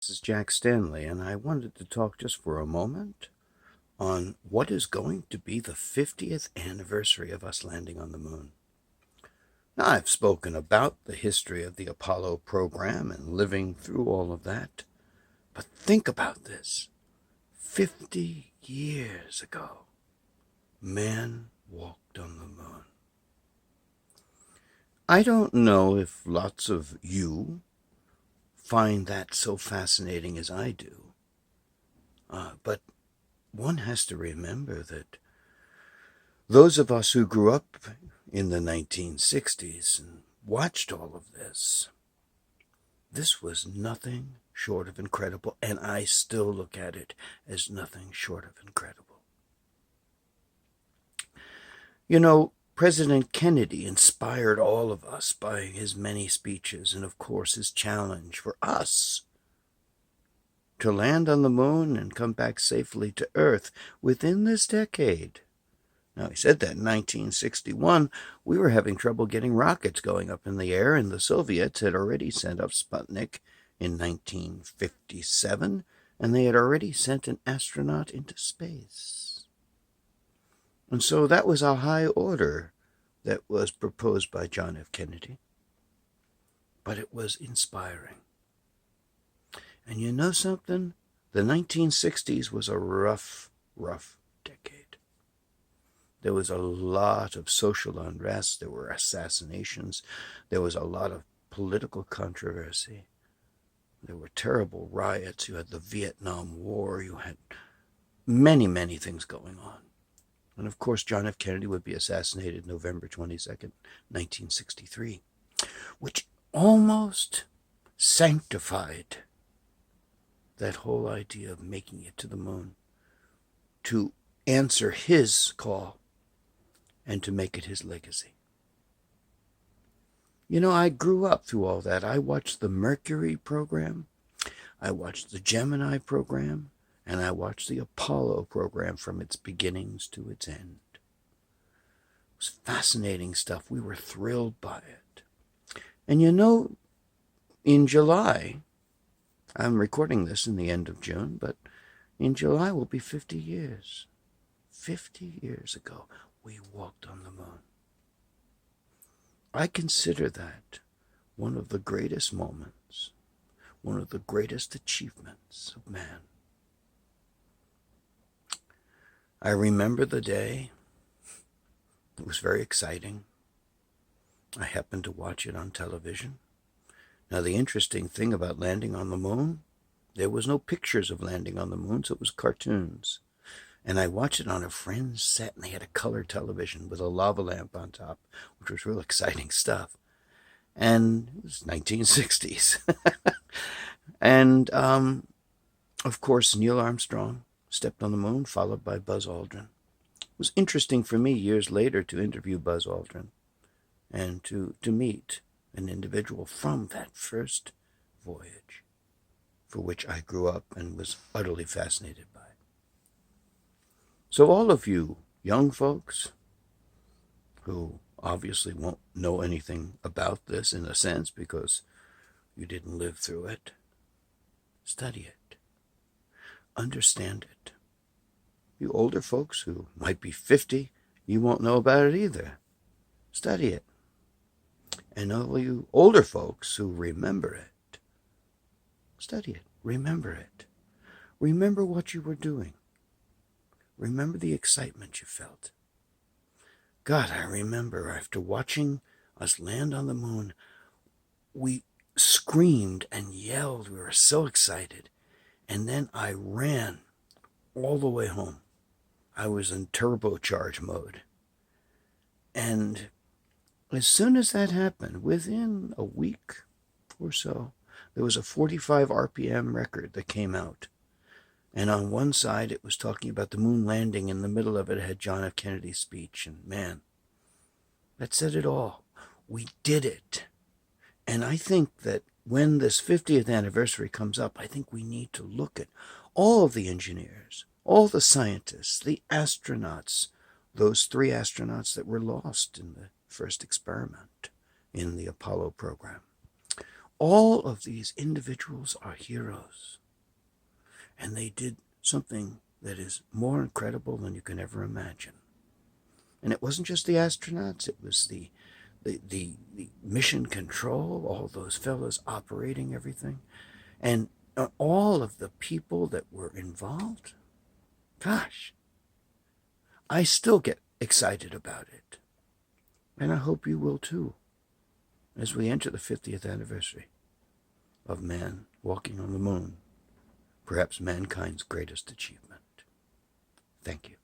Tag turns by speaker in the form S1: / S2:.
S1: this is Jack Stanley, and I wanted to talk just for a moment on what is going to be the 50th anniversary of us landing on the moon. Now, I've spoken about the history of the Apollo program and living through all of that, but think about this. 50 years ago, man walked on the moon. I don't know if lots of you find that so fascinating as I do. But one has to remember that those of us who grew up in the 1960s and watched all of this was nothing short of incredible, and I still look at it as nothing short of incredible. You know, President Kennedy inspired all of us by his many speeches and, of course, his challenge for us to land on the moon and come back safely to Earth within this decade. Now, he said that in 1961. We were having trouble getting rockets going up in the air, and the Soviets had already sent up Sputnik in 1957, and they had already sent an astronaut into space. And so that was a high order that was proposed by John F. Kennedy. But it was inspiring. And you know something? The 1960s was a rough decade. There was a lot of social unrest. There were assassinations. There was a lot of political controversy. There were terrible riots. You had the Vietnam War. You had many things going on. And of course, John F. Kennedy would be assassinated November 22nd, 1963, which almost sanctified that whole idea of making it to the moon, to answer his call and to make it his legacy. You know, I grew up through all that. I watched the Mercury program, I watched the Gemini program, and I watched the Apollo program from its beginnings to its end. It was fascinating stuff. We were thrilled by it. And you know, in July, I'm recording this in the end of June, but in July will be 50 years. 50 years ago, we walked on the moon. I consider that one of the greatest moments, one of the greatest achievements of man. I remember the day. It was very exciting. I happened to watch it on television. Now, the interesting thing about landing on the moon, there was no pictures of landing on the moon, so it was cartoons. And I watched it on a friend's set, and they had a color television with a lava lamp on top, which was real exciting stuff. And it was 1960s. And, of course, Neil Armstrong stepped on the moon, followed by Buzz Aldrin. It was interesting for me years later to interview Buzz Aldrin and to meet an individual from that first voyage, for which I grew up and was utterly fascinated by. So all of you young folks who obviously won't know anything about this in a sense because you didn't live through it, study it. Understand it. You older folks who might be 50, you won't know about it either. Study it. And all you older folks who remember it, study it. Remember it. Remember what you were doing. Remember the excitement you felt. God, I remember after watching us land on the moon, we screamed and yelled. We were so excited. And then I ran all the way home. I was in turbocharge mode. And as soon as that happened, within a week or so, there was a 45 RPM record that came out. And on one side, it was talking about the moon landing. In the middle of it had John F. Kennedy's speech. And man, that said it all. We did it. And I think that when this 50th anniversary comes up, I think we need to look at all of the engineers, all the scientists, the astronauts, those 3 astronauts that were lost in the first experiment in the Apollo program. All of these individuals are heroes. And they did something that is more incredible than you can ever imagine. And it wasn't just the astronauts, it was the mission control, all those fellows operating everything, and all of the people that were involved. Gosh, I still get excited about it. And I hope you will too, as we enter the 50th anniversary of man walking on the moon, perhaps mankind's greatest achievement. Thank you.